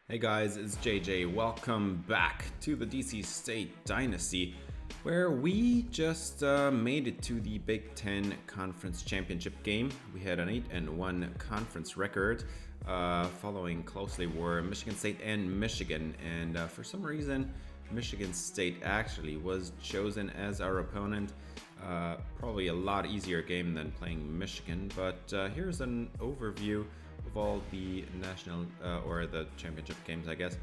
Hey guys, it's JJ. Welcome back to the DC State Dynasty, where we just made it to the Big Ten Conference Championship game. We had an 8-1 conference record. Following closely were Michigan State and Michigan, and for some reason, Michigan State actually was chosen as our opponent. Probably a lot easier game than playing Michigan, but here's an overview of all the national or the championship games, I guess.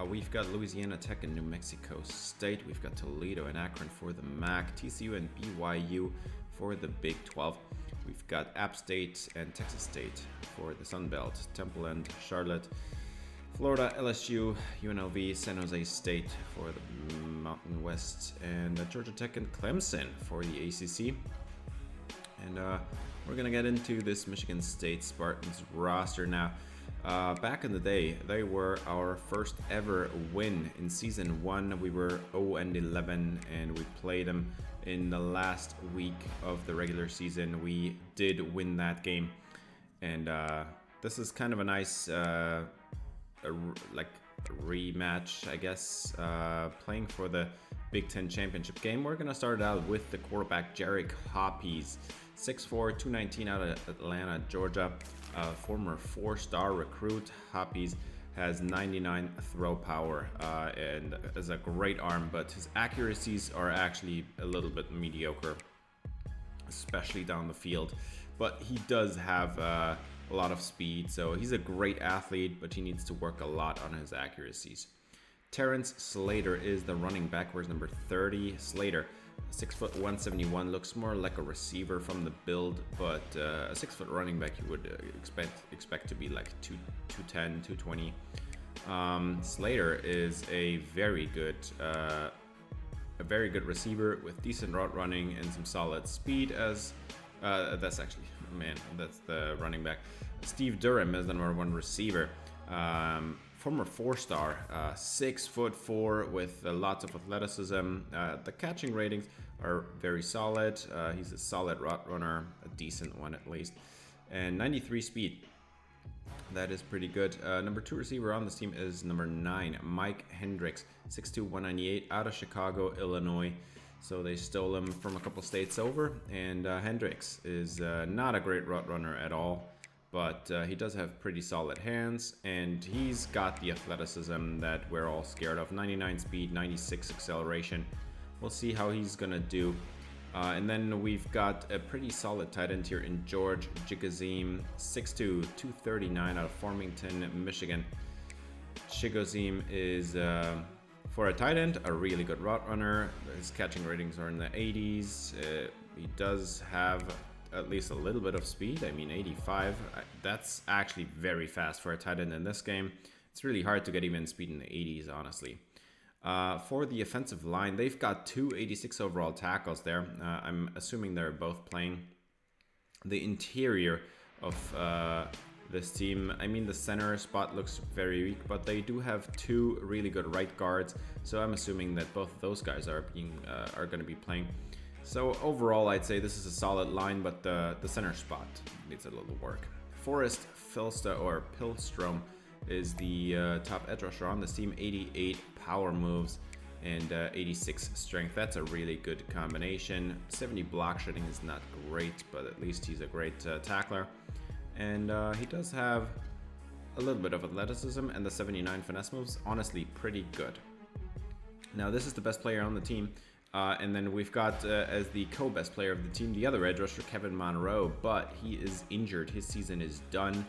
We've got Louisiana Tech and New Mexico State. We've got Toledo and Akron for the MAC, TCU and BYU for the Big 12. We've got App State and Texas State for the Sun Belt, Temple and Charlotte, Florida, LSU, UNLV, San Jose State for the Mountain West, and Georgia Tech and Clemson for the ACC. And we're going to get into this Michigan State Spartans roster now. Back in the day, they were our first ever win in Season 1. We were 0-11, and we played them in the last week of the regular season. We did win that game. And this is kind of a nice rematch, I guess, playing for the Big Ten Championship game. We're going to start out with the quarterback, Jarek Hoppies. 6'4", 219 out of Atlanta, Georgia. Former 4-star recruit. Hoppies has 99 throw power and is a great arm, but his accuracies are actually a little bit mediocre, especially down the field. But he does have a lot of speed, so he's a great athlete, but he needs to work a lot on his accuracies. Terrence Slater is the running back. Where's number 30? Slater, 6', 171, looks more like a receiver from the build, but a 6-foot running back you would expect to be like 210, 220. Slater is a very good receiver with decent route running and some solid speed. As that's the running back. Steve Durham is the number 1 receiver. Former 4-star, 6'4" with lots of athleticism. The catching ratings are very solid. He's a solid route runner, a decent one at least, and 93 speed. That is pretty good. Number 2 receiver on this team is number 9, Mike Hendricks, 6'2", 198, out of Chicago, Illinois. So they stole him from a couple states over, and Hendricks is not a great route runner at all. But he does have pretty solid hands, and he's got the athleticism that we're all scared of. 99 speed, 96 acceleration. We'll see how he's gonna do. And then we've got a pretty solid tight end here in George Chigoziem, 6'2", 239 out of Farmington, Michigan. Chigoziem is, for a tight end, a really good route runner. His catching ratings are in the 80s. He does have at least a little bit of speed. I mean, 85, that's actually very fast for a tight end in this game. It's really hard to get even speed in the 80s, honestly. For the offensive line, they've got 2 86 overall tackles there. I'm assuming they're both playing. The interior of this team, I mean, the center spot looks very weak, but they do have 2 really good right guards, so I'm assuming that both of those guys are going to be playing. So overall, I'd say this is a solid line, but the center spot needs a little work. Forrest Pilstrom is the top edge rusher on this team. 88 power moves and 86 strength. That's a really good combination. 70 block shedding is not great, but at least he's a great tackler. And he does have a little bit of athleticism, and the 79 finesse moves, honestly pretty good. Now this is the best player on the team. And then we've got, as the co-best player of the team, the other edge rusher, Kevin Monroe, but he is injured. His season is done.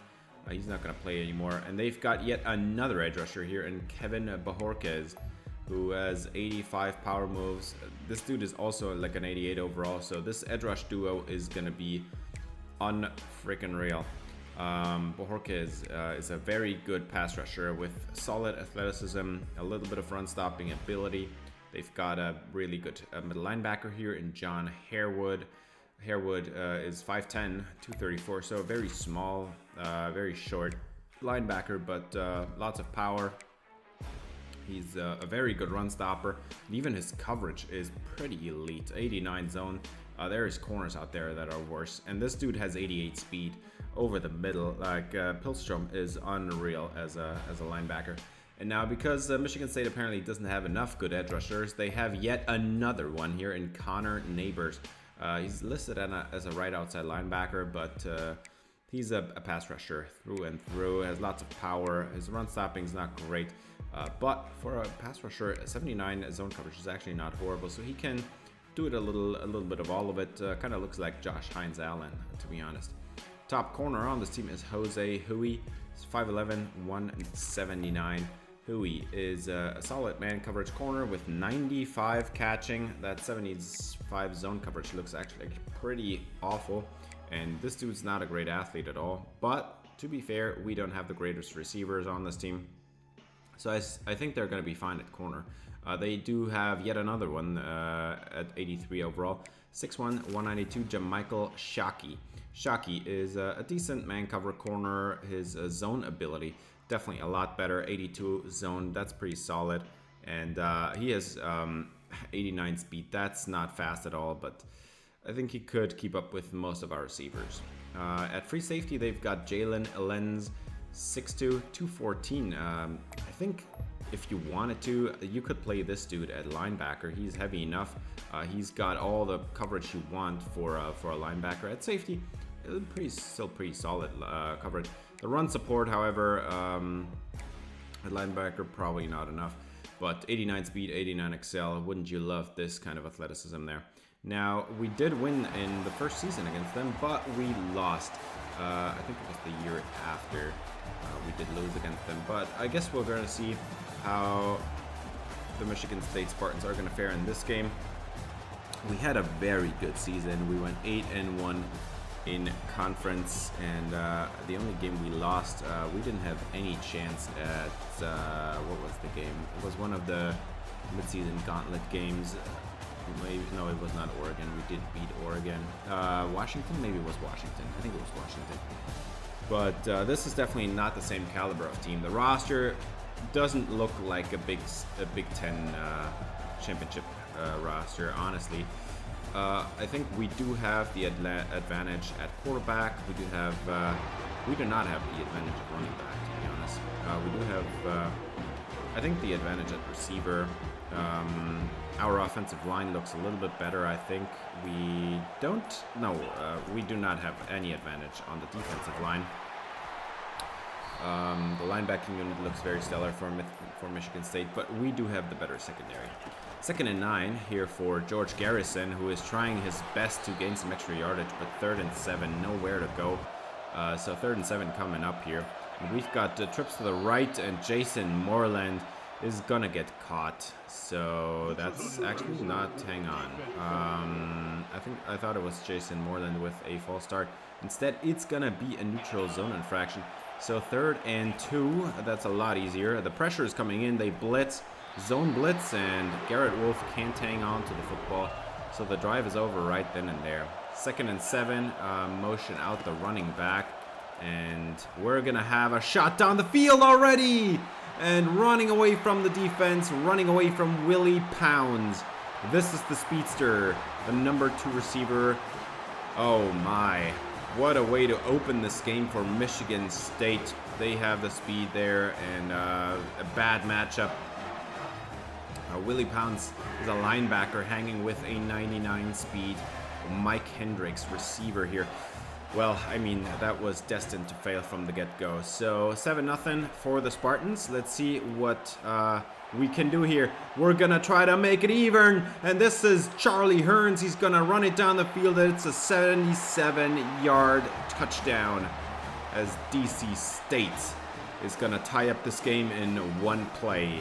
He's not going to play anymore. And they've got yet another edge rusher here, and Kevin Bajorquez, who has 85 power moves. This dude is also like an 88 overall, so this edge rush duo is going to be unfreaking real. Bajorquez is a very good pass rusher with solid athleticism, a little bit of run-stopping ability. They've got a really good middle linebacker here in John Harewood. Harewood is 5'10", 234, so very small, very short linebacker, but lots of power. He's a very good run stopper, and even his coverage is pretty elite. 89 zone. There is corners out there that are worse, and this dude has 88 speed. over the middle. Like Pilstrom is unreal as a linebacker. And now because Michigan State apparently doesn't have enough good edge rushers, they have yet another one here in Connor Neighbors. He's listed as a right outside linebacker, but he's a pass rusher through and through. Has lots of power. His run stopping is not great, but for a pass rusher, 79 zone coverage is actually not horrible. So he can do it a little bit of all of it. Kind of looks like Josh Hines Allen, to be honest. Top corner on this team is Jose Hui. He's 5'11", 179. Hui is a solid man coverage corner with 95 catching. That 75 zone coverage looks actually pretty awful. And this dude's not a great athlete at all. But to be fair, we don't have the greatest receivers on this team. So I think they're going to be fine at corner. They do have yet another one at 83 overall. 6'1", 192, Jamichael Shockey. Shockey is a decent man cover corner. His zone ability, definitely a lot better. 82 zone, that's pretty solid. And he has 89 speed. That's not fast at all, but I think he could keep up with most of our receivers. At free safety, they've got Jalen Lenz, 6'2", 214. I think if you wanted to, you could play this dude at linebacker. He's heavy enough. He's got all the coverage you want for a linebacker. At safety, still pretty solid coverage. The run support, however, at linebacker, probably not enough. But 89 speed, 89 excel. Wouldn't you love this kind of athleticism there? Now, we did win in the first season against them, but we lost. I think it was the year after we did lose against them. But I guess we're going to see how the Michigan State Spartans are going to fare in this game. We had a very good season. We went 8-1 in conference, and the only game we lost, we didn't have any chance at, what was the game? It was one of the midseason gauntlet games. No, it was not Oregon. We did beat Oregon. Washington? Maybe it was Washington. I think it was Washington. But this is definitely not the same caliber of team. The roster doesn't look like a Big Ten championship roster, honestly. I think we do have the advantage at quarterback. We do not have the advantage at running back, to be honest. We do have, I think, the advantage at receiver. Our offensive line looks a little bit better, I think. We do not have any advantage on the defensive line. The linebacking unit looks very stellar for Michigan State, but we do have the better secondary. 2nd and 9 here for George Garrison, who is trying his best to gain some extra yardage, but 3rd and 7, nowhere to go. So 3rd and 7 coming up here. And we've got trips to the right, and Jason Moreland is gonna get caught. So that's actually not, hang on. I thought it was Jason Moreland with a false start. Instead, it's gonna be a neutral zone infraction. So 3rd and 2, that's a lot easier. The pressure is coming in, they blitz, zone blitz, and Garrett Wolf can't hang on to the football. So the drive is over right then and there. 2nd and 7, motion out the running back. And we're gonna have a shot down the field already! And running away from the defense, running away from Willie Pounds. This is the speedster, the number 2 receiver. Oh my, what a way to open this game for Michigan State. They have the speed there, and a bad matchup. Willie Pounds is a linebacker hanging with a 99 speed. Mike Hendricks, receiver here. Well, I mean, that was destined to fail from the get-go. So 7-0 for the Spartans. Let's see what we can do here. We're gonna try to make it even, and this is Charlie Hearns. He's gonna run it down the field, and it's a 77-yard touchdown as DC State is gonna tie up this game in one play.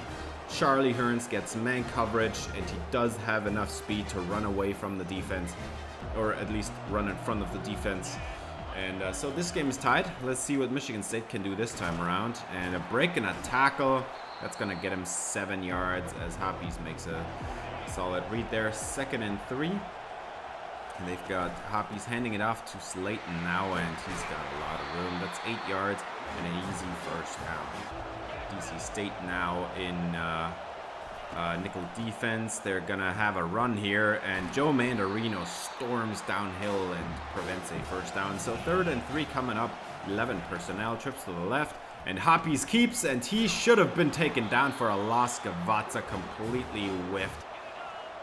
Charlie Hearns gets man coverage, and he does have enough speed to run away from the defense, or at least run in front of the defense. And so this game is tied. Let's see what Michigan State can do this time around. And a break and a tackle. That's going to get him 7 yards as Hoppies makes a solid read there. 2nd and 3. And they've got Hoppies handing it off to Slayton now, and he's got a lot of room. That's 8 yards and an easy first down. DC State now in nickel defense. They're gonna have a run here, and Joe Mandarino storms downhill and prevents a first down. So 3rd and 3 coming up. 11 personnel, trips to the left, and Hoppies keeps, and he should have been taken down for a loss. Gavazza completely whiffed.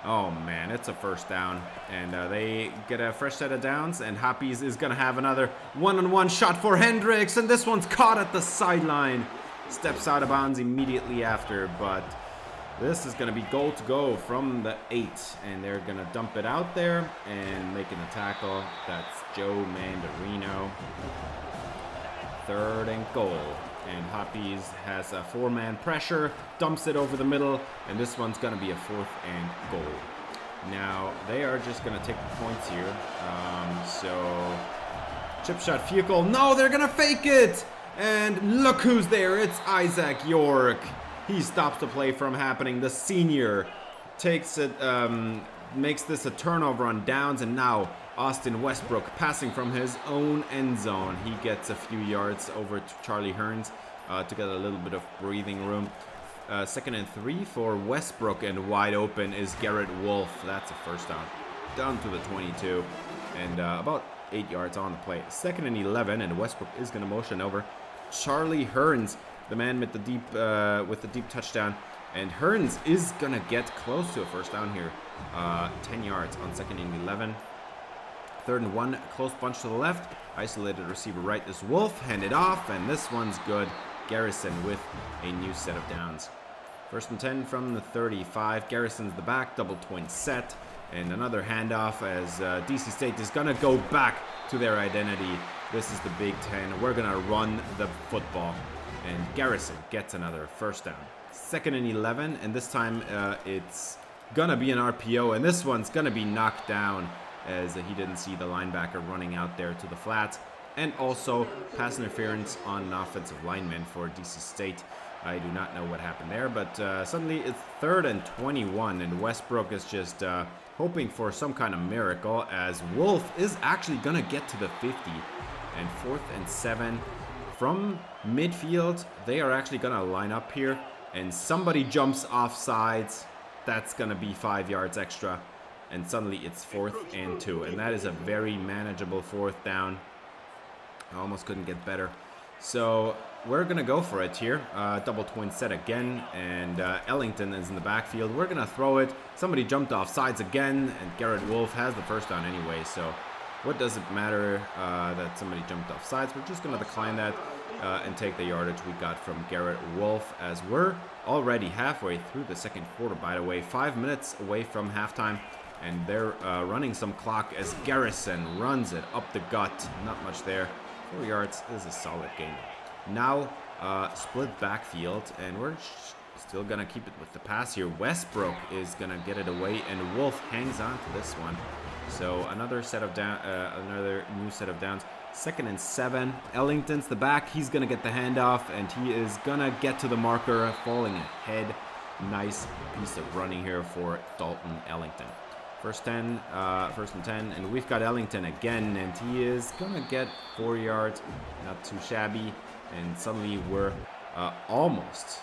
Oh man, it's a first down, and they get a fresh set of downs, and Hoppies is gonna have another one-on-one shot for Hendricks, and this one's caught at the sideline. Steps out of bounds immediately after, but this is gonna be goal to go from the 8, and they're gonna dump it out there and making the tackle. That's Joe Mandarino. 3rd and goal. And Hoppies has a 4-man pressure, dumps it over the middle, and this one's going to be a 4th and goal. Now, they are just going to take the points here. So, chip shot field goal. No, they're going to fake it! And look who's there. It's Isaac York. He stops the play from happening. The senior takes it, makes this a turnover on downs, and now Austin Westbrook passing from his own end zone. He gets a few yards over to Charlie Hearns to get a little bit of breathing room. 2nd and 3 for Westbrook, and wide open is Garrett Wolf. That's a first down. Down to the 22, and about 8 yards on the play. 2nd and 11, and Westbrook is going to motion over Charlie Hearns, the man with the deep touchdown. And Hearns is going to get close to a first down here. 10 yards on 2nd and 11. 3rd and 1, close bunch to the left. Isolated receiver right is Wolf. Handed off, and this one's good. Garrison with a new set of downs. 1st and 10 from the 35. Garrison's the back, double twin set. And another handoff as DC State is going to go back to their identity. This is the Big Ten. We're going to run the football. And Garrison gets another first down. 2nd and 11, and this time it's going to be an RPO, and this one's going to be knocked down as he didn't see the linebacker running out there to the flats. And also pass interference on an offensive lineman for DC State. I do not know what happened there, but suddenly it's 3rd and 21, and Westbrook is just hoping for some kind of miracle as Wolf is actually going to get to the 50. And 4th and 7 from midfield. They are actually going to line up here, and somebody jumps off sides. That's going to be 5 yards extra. And suddenly it's 4th and 2. And that is a very manageable 4th down. I almost couldn't get better. So we're going to go for it here. Double twin set again. And Ellington is in the backfield. We're going to throw it. Somebody jumped off sides again. And Garrett Wolf has the first down anyway. So what does it matter that somebody jumped off sides? We're just going to decline that and take the yardage we got from Garrett Wolf, as we're already halfway through the 2nd quarter, by the way. 5 minutes away from halftime. And they're running some clock as Garrison runs it up the gut. Not much there. 4 yards is a solid gain. Now, split backfield, and we're still going to keep it with the pass here. Westbrook is going to get it away, and Wolf hangs on to this one. So another set of another new set of downs. 2nd and 7. Ellington's the back. He's going to get the handoff, and he is going to get to the marker, falling ahead. Nice piece of running here for Dalton Ellington. 1st and 10, and we've got Ellington again, and he is gonna get 4 yards, not too shabby, and suddenly we're almost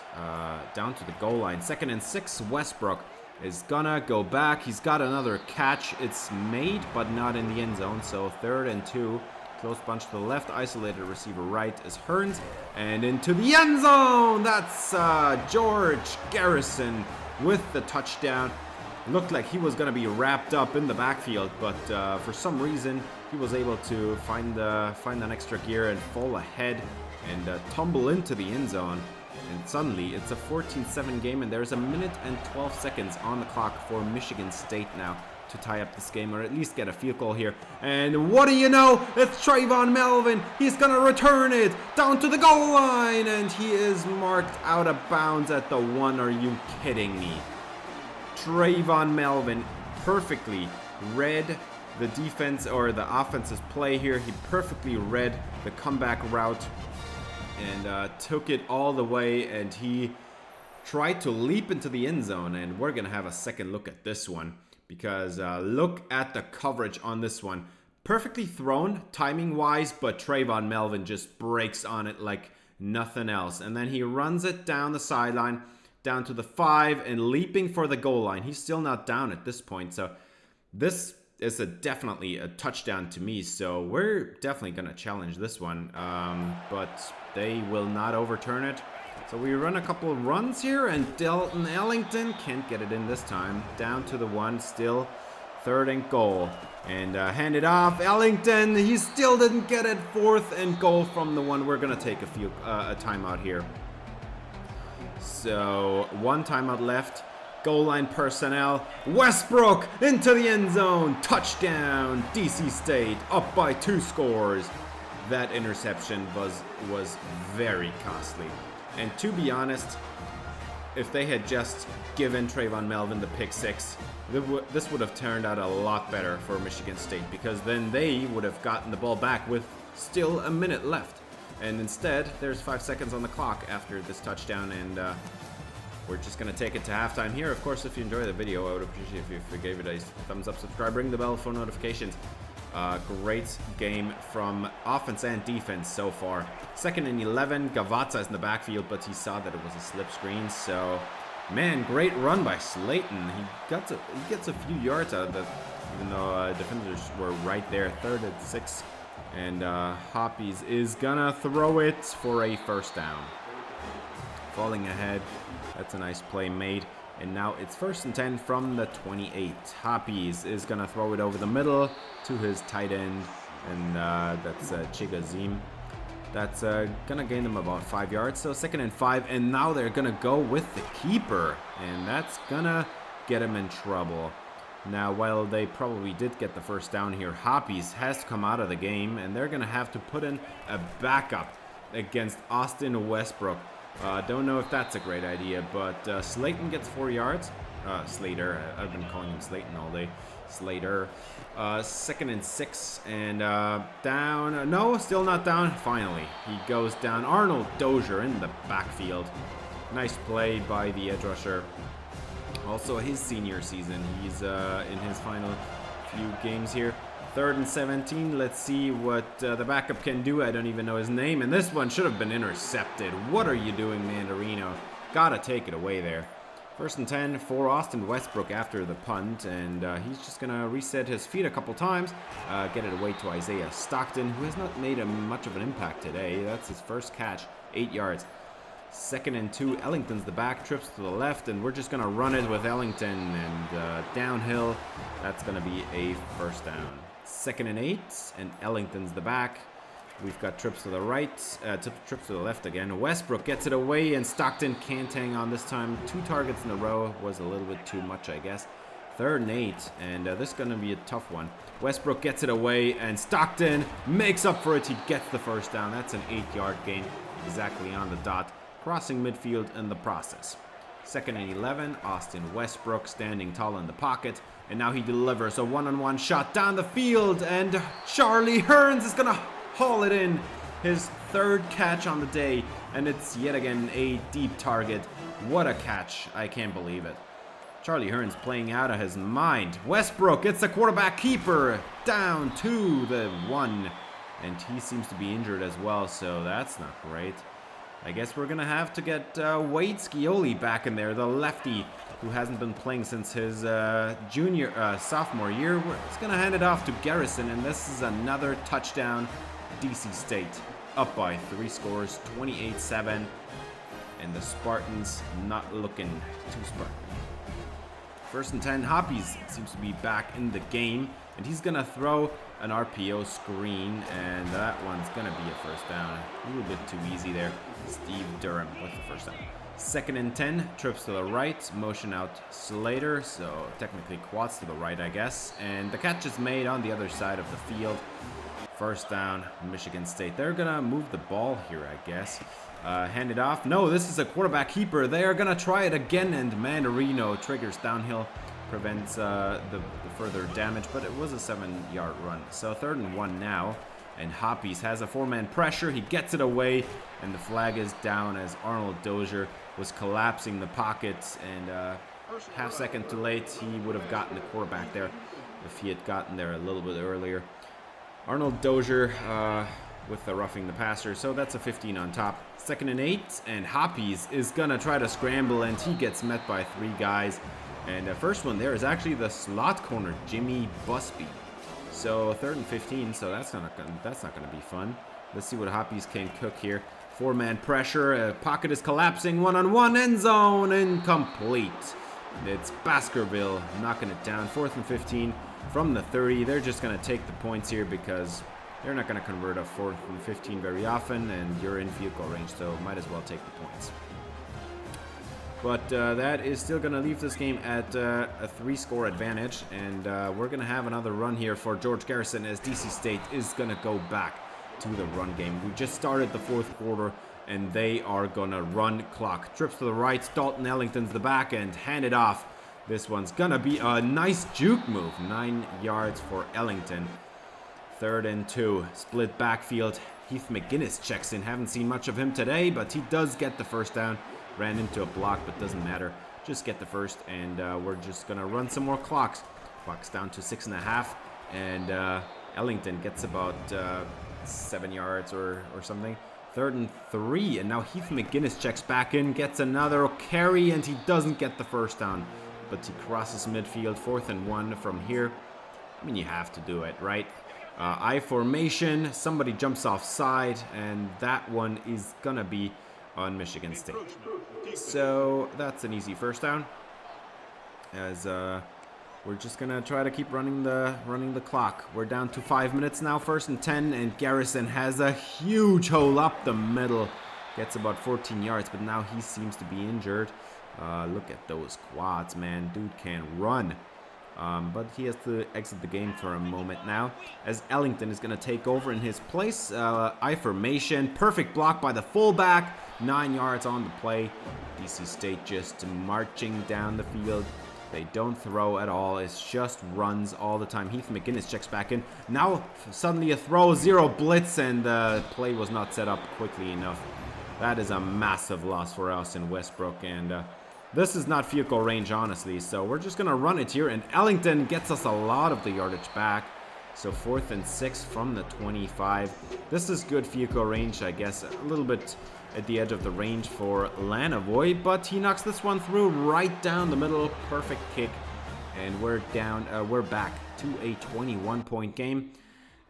down to the goal line. 2nd and 6, Westbrook is gonna go back. He's got another catch. It's made, but not in the end zone, so 3rd and 2. Close bunch to the left, isolated receiver right is Hearns, and into the end zone! That's George Garrison with the touchdown. Looked like he was going to be wrapped up in the backfield, but for some reason he was able to find an extra gear and fall ahead and tumble into the end zone. And suddenly it's a 14-7 game, and there's a minute and 12 seconds on the clock for Michigan State now to tie up this game, or at least get a field goal here. And what do you know? It's Trayvon Melvin. He's going to return it down to the goal line, and he is marked out of bounds at the 1. Are you kidding me? Trayvon Melvin perfectly read the defense or the offense's play here. He perfectly read the comeback route and took it all the way, and he tried to leap into the end zone. And we're gonna have a second look at this one, because look at the coverage on this one. Perfectly thrown timing wise, but Trayvon Melvin just breaks on it like nothing else, and then he runs it down the sideline down to the 5 and leaping for the goal line. He's still not down at this point, so this is definitely a touchdown to me, so we're definitely going to challenge this one, but they will not overturn it. So we run a couple of runs here, and Dalton Ellington can't get it in this time. Down to the 1, still 3rd and goal. And hand it off, Ellington, he still didn't get it. 4th and goal from the 1. We're going to take a timeout here. So 1 timeout left. Goal line personnel. Westbrook into the end zone. Touchdown. DC State up by 2 scores. That interception was very costly. And to be honest, if they had just given Trayvon Melvin the pick 6, this would have turned out a lot better for Michigan State, because then they would have gotten the ball back with still a minute left. And instead, there's 5 seconds on the clock after this touchdown, and we're just going to take it to halftime here. Of course, if you enjoyed the video, I would appreciate if you gave it a thumbs up, subscribe, ring the bell for notifications. Great game from offense and defense so far. 2nd and 11, Gavazza is in the backfield, but he saw that it was a slip screen. So, man, great run by Slayton. He gets a few yards out of that, even though defenders were right there. 3rd and 6, and Hoppies is gonna throw it for a 1st down. Falling ahead. That's a nice play made. And now it's 1st and 10 from the 28. Hoppies is going to throw it over the middle to his tight end. And that's Chigazim. That's going to gain them about 5 yards. So 2nd and 5. And now they're going to go with the keeper. And that's going to get him in trouble. Now, while they probably did get the 1st down here, Hoppies has to come out of the game. And they're going to have to put in a backup against Austin Westbrook. Don't know if that's a great idea, but Slayton gets 4 yards. Slater, I've been calling him Slayton all day. Slater. 2nd and 6, and down. No, still not down. Finally, he goes down. Arnold Dozier in the backfield. Nice play by the edge rusher. Also, his senior season. He's in his final few games here. 3rd and 17. Let's see what the backup can do. I don't even know his name. And this one should have been intercepted. What are you doing, Mandarino? Gotta take it away there. 1st and 10 for Austin Westbrook after the punt. And he's just gonna reset his feet a couple times. Get it away to Isaiah Stockton, who has not made much of an impact today. That's his 1st catch. 8 yards. 2nd and 2. Ellington's the back. Trips to the left. And we're just gonna run it with Ellington. And downhill. That's gonna be a 1st down. 2nd and 8, and Ellington's the back. We've got trips to the right, trips to the left again. Westbrook gets it away, and Stockton can't hang on this time. 2 targets in a row was a little bit too much, I guess. 3rd and 8, and this is going to be a tough one. Westbrook gets it away, and Stockton makes up for it. He gets the 1st down. That's an 8-yard gain, exactly on the dot, crossing midfield in the process. 2nd and 11, Austin Westbrook standing tall in the pocket. And now he delivers a one-on-one shot down the field. And Charlie Hearns is going to haul it in. His 3rd catch on the day. And it's yet again a deep target. What a catch. I can't believe it. Charlie Hearns playing out of his mind. Westbrook, it's a quarterback keeper. Down to the 1. And he seems to be injured as well. So that's not great. I guess we're going to have to get Wade Scioli back in there, the lefty who hasn't been playing since his sophomore year. It's going to hand it off to Garrison, and this is another touchdown. DC State up by 3 scores, 28-7, and the Spartans not looking too Spartan. 1st and 10, Hoppies seems to be back in the game, and he's going to throw an RPO screen, and that one's going to be a 1st down. A little bit too easy there. Steve Durham with the 1st down. 2nd and 10, trips to the right, motion out Slater, so technically quads to the right, I guess. And the catch is made on the other side of the field. 1st down, Michigan State. They're going to move the ball here, I guess. Hand it off. No, this is a quarterback keeper. They are going to try it again, and Mandarino triggers downhill, prevents the further damage, but it was a 7-yard run. So 3rd and 1 now, and Hoppies has a 4-man pressure. He gets it away, and the flag is down as Arnold Dozier was collapsing the pockets, and half second too late, he would have gotten the quarterback there if he had gotten there a little bit earlier. Arnold Dozier with the roughing the passer, so that's a 15 on top. 2nd and 8, and Hoppies is gonna try to scramble, and he gets met by 3 guys. And the first one there is actually the slot corner, Jimmy Busby. So 3rd and 15, so that's not gonna be fun. Let's see what Hoppies can cook here. 4-man pressure, pocket is collapsing, 1-on-1, end zone, incomplete. It's Baskerville knocking it down. 4th and 15 from the 30. They're just gonna take the points here because they're not gonna convert a 4th and 15 very often, and you're in field goal range, so might as well take the points. But that is still going to leave this game at a 3-score advantage. And we're going to have another run here for George Garrison as DC State is going to go back to the run game. We just started the 4th quarter, and they are going to run clock. Trips to the right. Dalton Ellington's the back end. Hand it off. This one's going to be a nice juke move. 9 yards for Ellington. 3rd and 2. Split backfield. Heath McGinnis checks in. Haven't seen much of him today, but he does get the first down. Ran into a block, but doesn't matter. Just get the first, and we're just going to run some more clocks. Clock's down to 6.5, and Ellington gets about 7 yards or something. 3rd and 3, and now Heath McGinnis checks back in, gets another carry, and he doesn't get the first down. But he crosses midfield, 4th and 1 from here. I mean, you have to do it, right? I formation, somebody jumps offside, and that one is going to be on Michigan State. So that's an easy first down, as we're just gonna try to keep running the clock. We're down to 5 minutes now. 1st and 10, and Garrison has a huge hole up the middle, gets about 14 yards, but now he seems to be injured. Look at those quads, man. Dude can run. But he has to exit the game for a moment now, as Ellington is going to take over in his place. I formation, perfect block by the fullback, 9 yards on the play. DC State just marching down the field. They don't throw at all. It's just runs all the time. Heath McGinnis checks back in. Now suddenly a throw, 0 blitz, and the play was not set up quickly enough. That is a massive loss for us in Westbrook, and this is not field goal range, honestly, so we're just going to run it here, and Ellington gets us a lot of the yardage back. So 4th and 6 from the 25. This is good field goal range, I guess, a little bit at the edge of the range for Lanovoy, but he knocks this one through right down the middle. Perfect kick, and we're back to a 21-point game.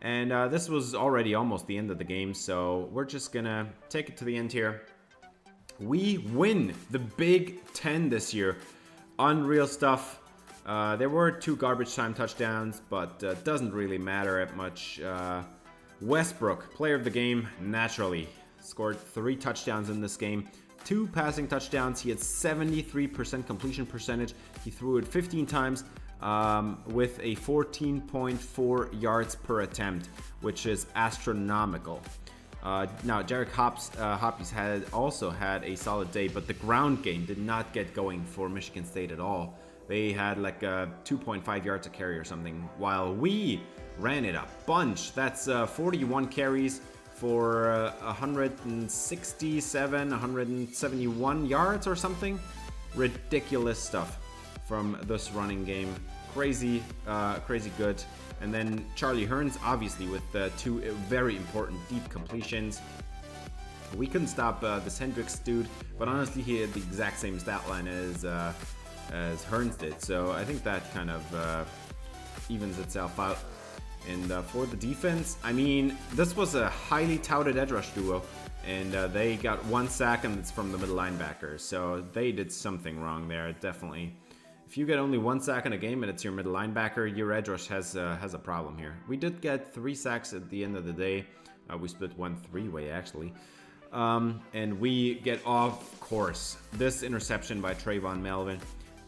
And this was already almost the end of the game, so we're just going to take it to the end here. We win the Big 10 this year. Unreal stuff. There were 2 garbage time touchdowns, but doesn't really matter that much. Westbrook, player of the game, naturally. Scored 3 touchdowns in this game. 2 passing touchdowns. He had 73% completion percentage. He threw it 15 times with a 14.4 yards per attempt, which is astronomical. Now, Jarek Hoppies had also had a solid day, but the ground game did not get going for Michigan State at all. They had like 2.5 yards a carry or something, while we ran it a bunch. That's 41 carries for 171 yards or something. Ridiculous stuff from this running game. Crazy good. And then Charlie Hearns, obviously, with 2 very important deep completions. We couldn't stop this Hendricks dude, but honestly, he had the exact same stat line as Hearns did. So I think that kind of evens itself out. And for the defense, I mean, this was a highly touted edge rush duo, and they got 1 sack, and it's from the middle linebacker. So they did something wrong there, definitely. If you get only 1 sack in a game and it's your middle linebacker, your edge rush has a problem here. We did get 3 sacks at the end of the day. We split 1 3-way actually. And we get off course. This interception by Trayvon Melvin,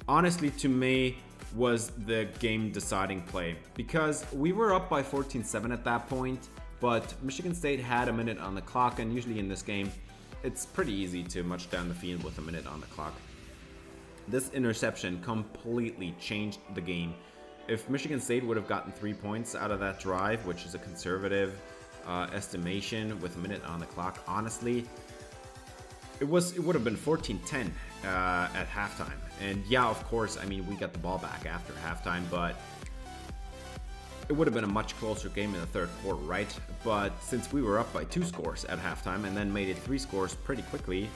honestly, to me, was the game deciding play, because we were up by 14-7 at that point, but Michigan State had a minute on the clock, and usually in this game, it's pretty easy to march down the field with a minute on the clock. This interception completely changed the game. If Michigan State would have gotten 3 points out of that drive, which is a conservative estimation with a minute on the clock, honestly, it would have been 14-10 at halftime. And yeah, of course, I mean, we got the ball back after halftime, but it would have been a much closer game in the 3rd quarter, right? But since we were up by 2 scores at halftime and then made it 3 scores pretty quickly,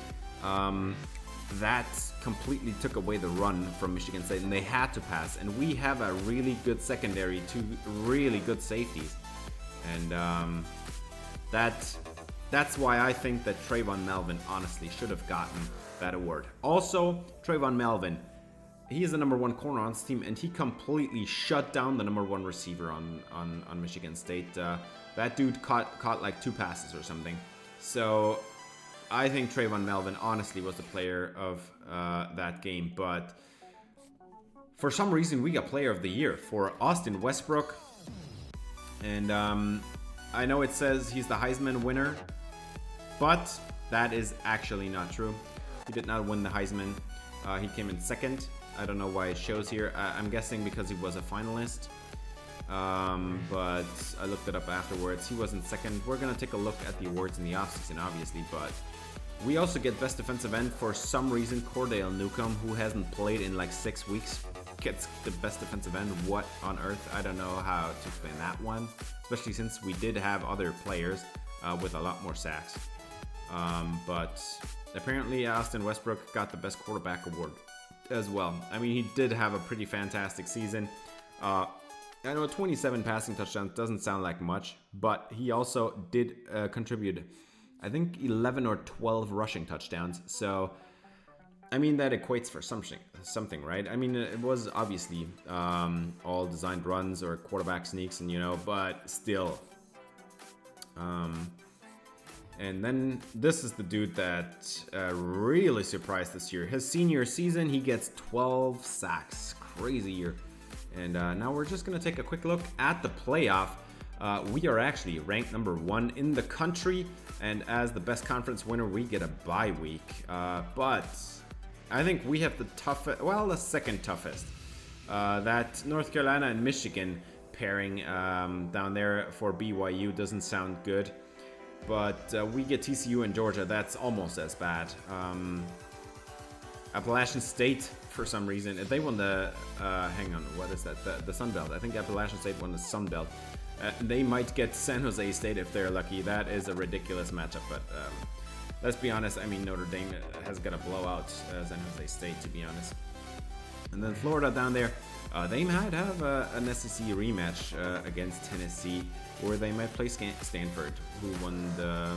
that completely took away the run from Michigan State, and they had to pass. And we have a really good secondary, two really good safeties, and that's why I think that Trayvon Melvin honestly should have gotten that award. Also, Trayvon Melvin, he is the number 1 corner on this team, and he completely shut down the number 1 receiver on Michigan State. That dude caught like 2 passes or something. So I think Trayvon Melvin honestly was the player of that game. But for some reason, we got player of the year for Austin Westbrook. And I know it says he's the Heisman winner, but that is actually not true. He did not win the Heisman. He came in second. I don't know why it shows here. I'm guessing because he was a finalist. But I looked it up afterwards. He was in second. We're going to take a look at the awards in the offseason, obviously. But we also get best defensive end for some reason. Cordale Newcomb, who hasn't played in like 6 weeks, gets the best defensive end. What on earth? I don't know how to explain that one. Especially since we did have other players with a lot more sacks. But apparently Austin Westbrook got the best quarterback award as well. I mean, he did have a pretty fantastic season. I know 27 passing touchdowns doesn't sound like much, but he also did contribute, I think, 11 or 12 rushing touchdowns. So, I mean, that equates for something, right? I mean, it was obviously all designed runs or quarterback sneaks, and but still. And then this is the dude that really surprised this year. His senior season, he gets 12 sacks. Crazy year. And now we're just going to take a quick look at the playoff. We are actually ranked number 1 in the country. And as the best conference winner, we get a bye week. But I think we have the toughest, well, the second toughest. That North Carolina and Michigan pairing down there for BYU doesn't sound good. But we get TCU and Georgia. That's almost as bad. Appalachian State, for some reason, if they won the hang on, what is that? The Sun Belt. I think Appalachian State won the Sun Belt. They might get San Jose State if they're lucky. That is a ridiculous matchup. But let's be honest. I mean, Notre Dame has got to blow out San Jose State, to be honest. And then Florida down there, they might have an SEC rematch against Tennessee, or they might play Stanford, who won the...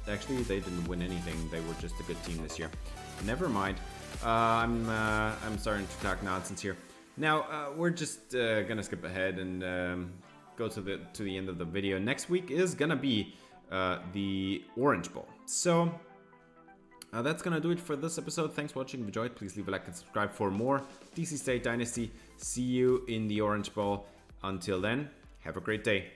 Actually, they didn't win anything. They were just a good team this year. Never mind. I'm starting to talk nonsense here. Now we're just gonna skip ahead and go to the end of the video. Next week is gonna be the Orange Bowl. So that's gonna do it for this episode. Thanks for watching. If you enjoyed, please leave a like and subscribe for more DC State Dynasty. See you in the Orange Bowl. Until then, have a great day.